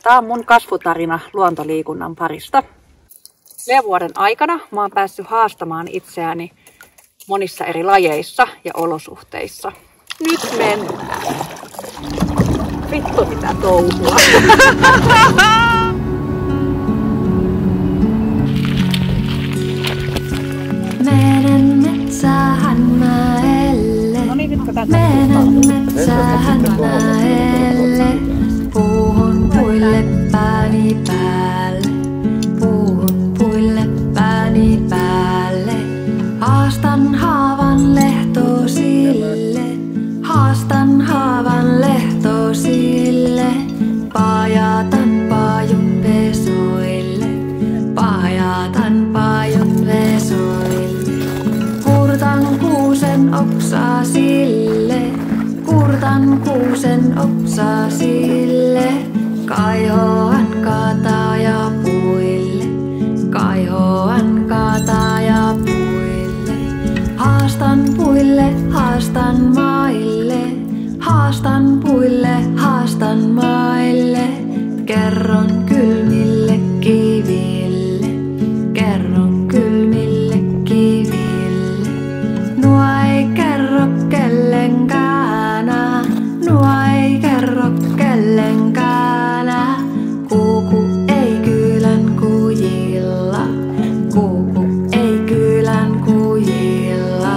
tää on mun kasvutarina luontoliikunnan parista. 4 vuoden aikana mä oon päässyt haastamaan itseäni monissa eri lajeissa ja olosuhteissa. Nyt mennään. Vittu mitä touhua. Menen metsään mäelle. Menen metsään mäelle. Puhun puille pääni päälle. Puhun puille pääni päälle. Haastan haavan lehtosille. Haastan haavan lehtosille. Paajatan paajun vesoille. Paajatan paajun vesoille. Kurtan kuusen oksaa sille. Kurtan kuusen oksaa sille. Kaihoan katajapuille. Kaihoan katajapuille. Haastan puille, haastan maille. Haastan puille, haastan maille. Kerron kylmille kiville. Kerron kylmille kiville. Nuo ei kerro kellenkään. Nuo ei kerro kellenkään. Kuuku ei kylän kujilla. Kuuku ei kylän kujilla.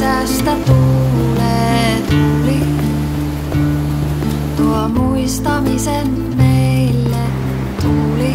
metsästä tuulee tuli, tuo muistamisen meille tuli.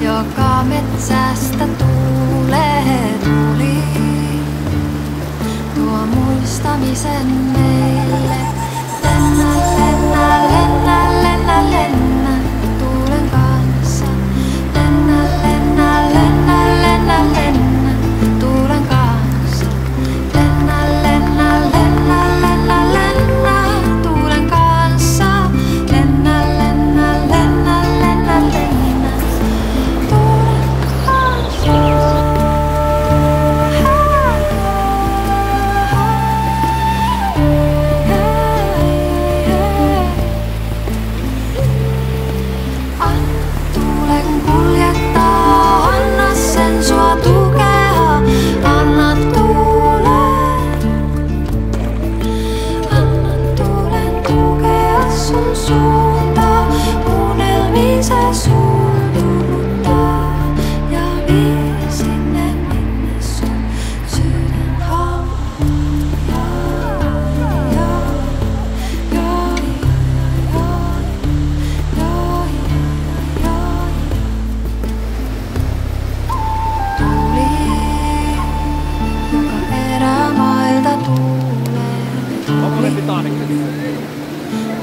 Joka metsästä tuulee tuli, tuo muistamisen meille. Lennä, lennä, lennä, lennä, lennä tuulen kanssa. Lennä, lennä, lennä, lennä, lennä tuulen kanssa. Lennä, lennä, lennä, lennä, lennä tuulen kanssa. Lennä, lennä, lennä, lennä, lennä tuulen kanssa.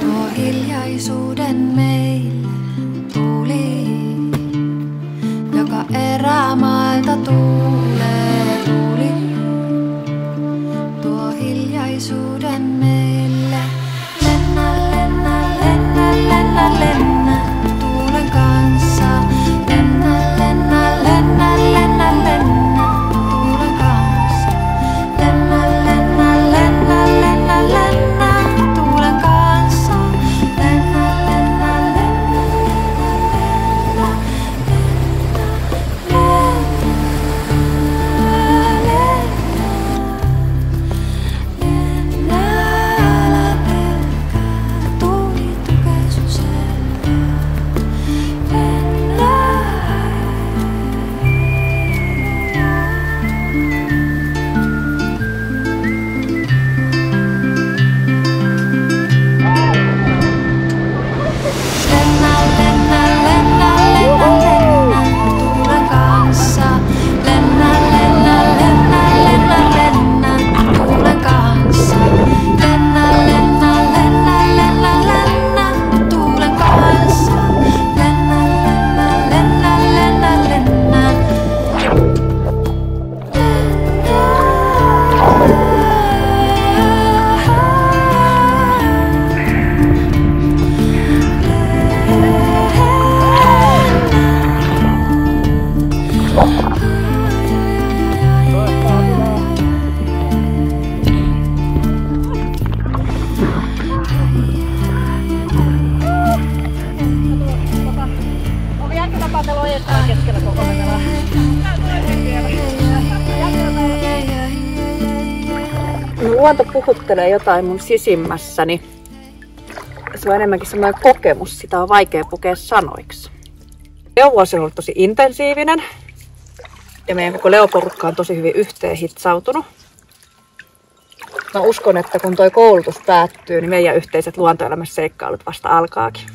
Tuo hiljaisuuden meille tuli, joka erämailta tuulee tuli. Tuo hiljaisuuden meille. Lennä, lennä, lennä, lennä, lennä tuulen kanssa. Lennä, lennä, lennä, lennä, lennä tuulen kanssa. Lennä, lennä, lennä, lennä, lennä tuulen kanssa. Lennä, lennä, lennä, lennä, lennä, älä pelkää, tuuli tukee sun selkää. Lennä. Lennä, lennä, lennä, lennä, lennä tuulen kanssa. Lennä, lennä, lennä, lennä, lennä tuulen kanssa. Lennä, lennä, lennä, lennä, lennä tuulen kanssa. Lennä, lennä, lennä, lennä, lennä. Luonto puhuttelee jotain mun sisimmässäni. Se on enemmänkin semmoinen kokemus, sitä on vaikea pukea sanoiksi. Leo-vuosi on ollut tosi intensiivinen ja meidän koko Leo-porukka on tosi hyvin yhteen hitsautunut. Mä uskon, että kun toi koulutus päättyy, niin meidän yhteiset luontoelämässeikkailut vasta alkaakin.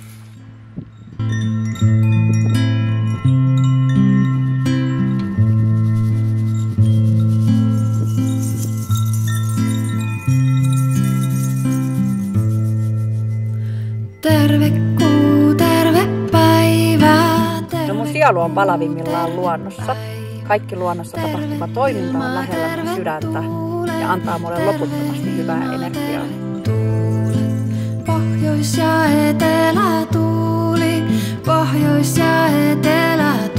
Terve kuu, terve päivä. No mun sielu on palavimmillaan luonnossa. Kaikki luonnossa tapahtuva toiminta on lähellä mun sydäntä ja antaa mulle loputtomasti hyvää energiaa. Pohjois- ja etelätuuli, pohjois- ja etelätuuli.